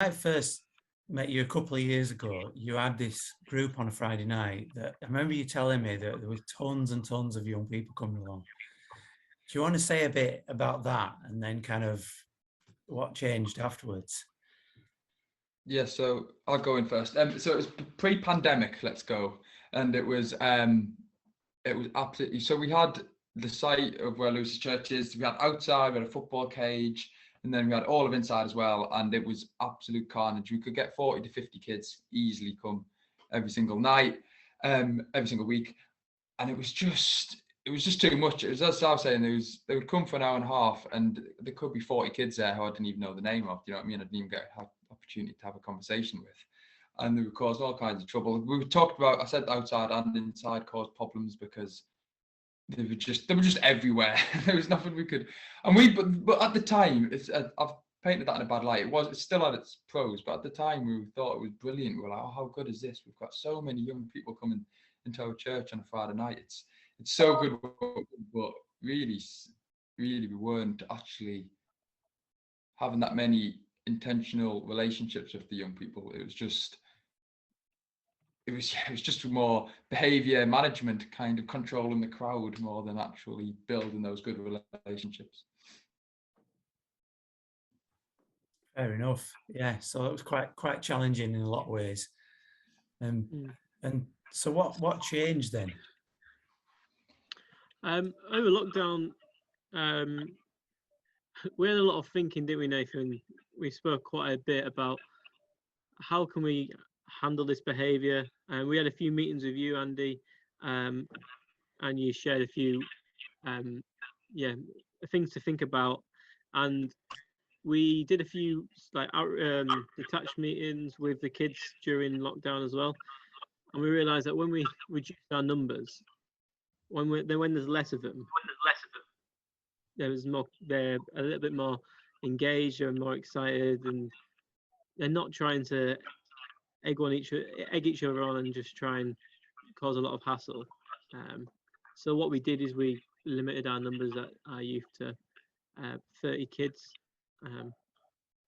I first met you a couple of years ago, you had this group on a Friday night that I remember you telling me that there were tons and tons of young people coming along. Do you want to say a bit about that and then kind of what changed afterwards? Yeah, so I'll go in first. So it was pre-pandemic, let's go. And it was absolutely, so we had the site of where Lewis's church is, we had outside, we had a football cage, and then we had all of inside as well, and it was absolute carnage. We could get 40 to 50 kids easily come every single night, every single week, and it was just too much. It was, as I was saying, they would come for an hour and a half, and there could be 40 kids there who I didn't even know the name of. You know what I mean? I didn't even have opportunity to have a conversation with, and they would cause all kinds of trouble. We talked about, I said outside and inside caused problems because they were just everywhere. There was nothing we could, and but at the time, I've painted that in a bad light. It still had its pros, but at the time we thought it was brilliant. We were like, oh, how good is this? We've got so many young people coming into our church on a Friday night. It's so good, but really we weren't actually having that many intentional relationships with the young people. It was just more behavior management, kind of controlling the crowd more than actually building those good relationships. Fair enough. Yeah, so it was quite challenging in a lot of ways. And so what changed then? Over lockdown, we had a lot of thinking, didn't we, Nathan? We spoke quite a bit about how can we handle this behaviour, and we had a few meetings with you, Andy, and you shared a few things to think about, and we did a few detached meetings with the kids during lockdown as well, and we realised that when we reduced our numbers, when there's less of them, they're a little bit more engaged and more excited, and they're not trying to egg each other on and just try and cause a lot of hassle. So what we did is we limited our numbers at our youth to 30 kids,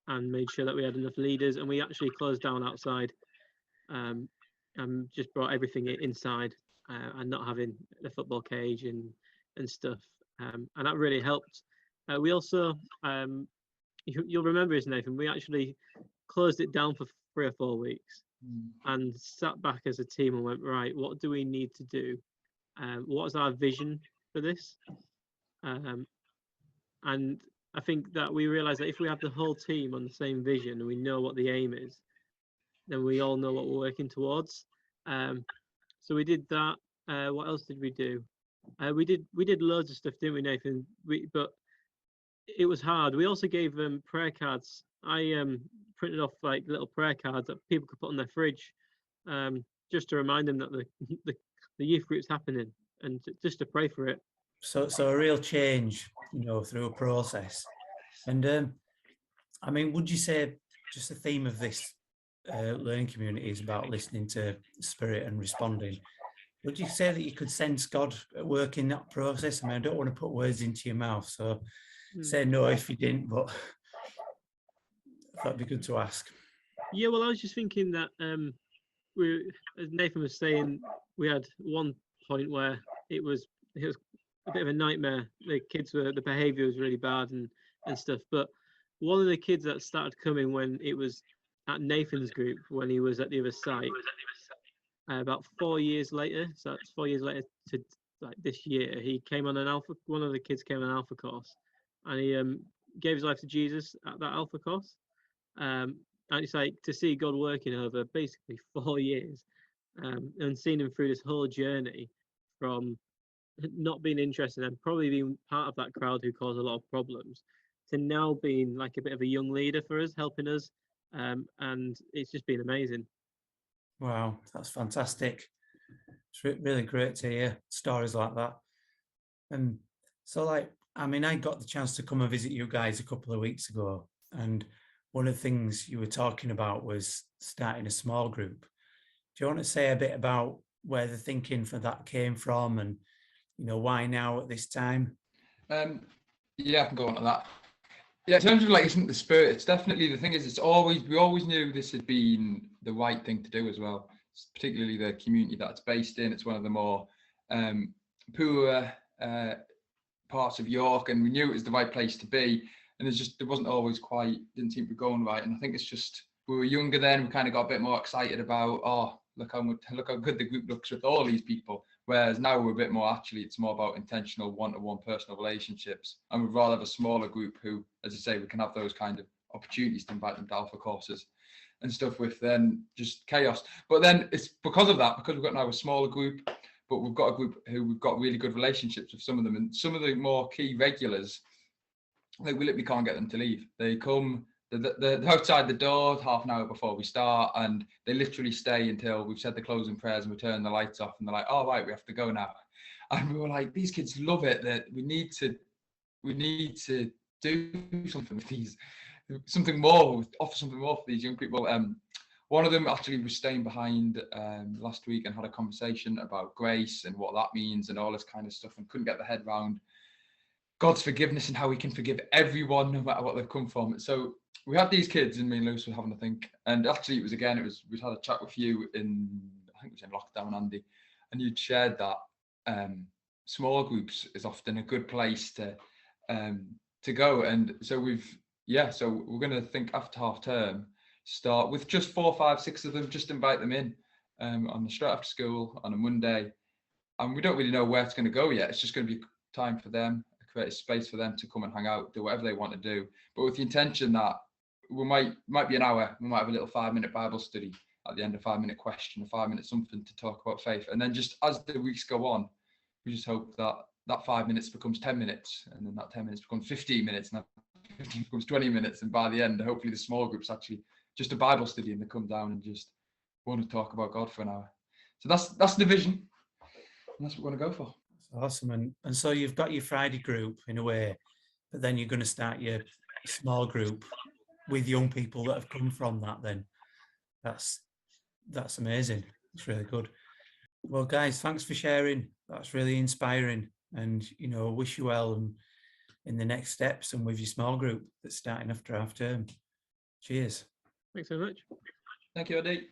and made sure that we had enough leaders, and we actually closed down outside, and just brought everything inside, and not having the football cage and stuff, and that really helped. We also, you'll remember this, Nathan, we actually closed it down for 3 or 4 weeks and sat back as a team and went, right, what do we need to do? What's our vision for this? And I think that we realised that if we have the whole team on the same vision and we know what the aim is, then we all know what we're working towards. So we did that. What else did we do? We did loads of stuff, didn't we, Nathan? But it was hard. We also gave them prayer cards. I printed off like little prayer cards that people could put on their fridge, just to remind them that the youth group's happening, and just to pray for it. So a real change, through a process. And I mean, would you say just the theme of this learning community is about listening to Spirit and responding? Would you say that you could sense God at work in that process? I mean, I don't want to put words into your mouth, so say no if you didn't, but I thought it'd be good to ask. Yeah, well, I was just thinking that as Nathan was saying, we had one point where it was a bit of a nightmare. The behaviour was really bad and stuff. But one of the kids that started coming when it was at Nathan's group, when he was at the other site, about 4 years later, so that's 4 years later to like this year, he came on one of the kids came on an Alpha course, and he gave his life to Jesus at that Alpha course. And it's like to see God working over basically 4 years, and seeing him through this whole journey from not being interested and probably being part of that crowd who caused a lot of problems to now being like a bit of a young leader for us, helping us, and it's just been amazing. Wow, that's fantastic. It's really great to hear stories like that. And so, I got the chance to come and visit you guys a couple of weeks ago, and one of the things you were talking about was starting a small group. Do you want to say a bit about where the thinking for that came from, and why now at this time? Yeah, I can go on to that. Yeah, in terms of like, isn't the spirit, it's definitely, the thing is, it's always, we always knew this had been the right thing to do as well. Particularly the community that it's based in. It's one of the more poorer parts of York, and we knew it was the right place to be. And there wasn't always quite, didn't seem to be going right. And I think it's just, we were younger then, we kind of got a bit more excited about, oh, look how good the group looks with all these people. Whereas now we're a bit more, actually, it's more about intentional one-to-one personal relationships. And we'd rather have a smaller group who, as I say, we can have those kind of opportunities to invite them to alpha courses and stuff with then just chaos. But then it's because of that, because we've got now a smaller group, but we've got a group who we've got really good relationships with some of them. And some of the more key regulars, like, we literally can't get them to leave. They come, they're outside the door half an hour before we start, and they literally stay until we've said the closing prayers and we turn the lights off, and they're like, "Oh, right, we have to go now." And we were like, these kids love it, that we need to do something with these, something more, offer something more for these young people. One of them actually was staying behind last week and had a conversation about grace and what that means and all this kind of stuff, and couldn't get the head round God's forgiveness and how we can forgive everyone no matter what they've come from. So we had these kids, and me and Lewis were having a think, and actually we'd had a chat with you in, I think it was in lockdown, Andy, and you'd shared that small groups is often a good place to go. And so so we're going to think after half term, start with just 4, 5, 6 of them, just invite them in on the straight after school on a Monday. And we don't really know where it's going to go yet. It's just going to be time for them, create a space for them to come and hang out, do whatever they want to do, but with the intention that we might be an hour, we might have a little 5-minute Bible study at the end, a 5-minute question, a 5-minute something to talk about faith. And then just as the weeks go on, we just hope that 5 minutes becomes 10 minutes, and then that 10 minutes becomes 15 minutes, and that 15 becomes 20 minutes. And by the end, hopefully the small group's actually just a Bible study, and they come down and just want to talk about God for an hour. So that's the vision, and that's what we're going to go for. Awesome. And so you've got your Friday group in a way, but then you're going to start your small group with young people that have come from that. Then that's amazing. It's really good. Well, guys, thanks for sharing. That's really inspiring, and wish you well in the next steps and with your small group that's starting after half term. Cheers. Thanks so much. Thank you, Andy.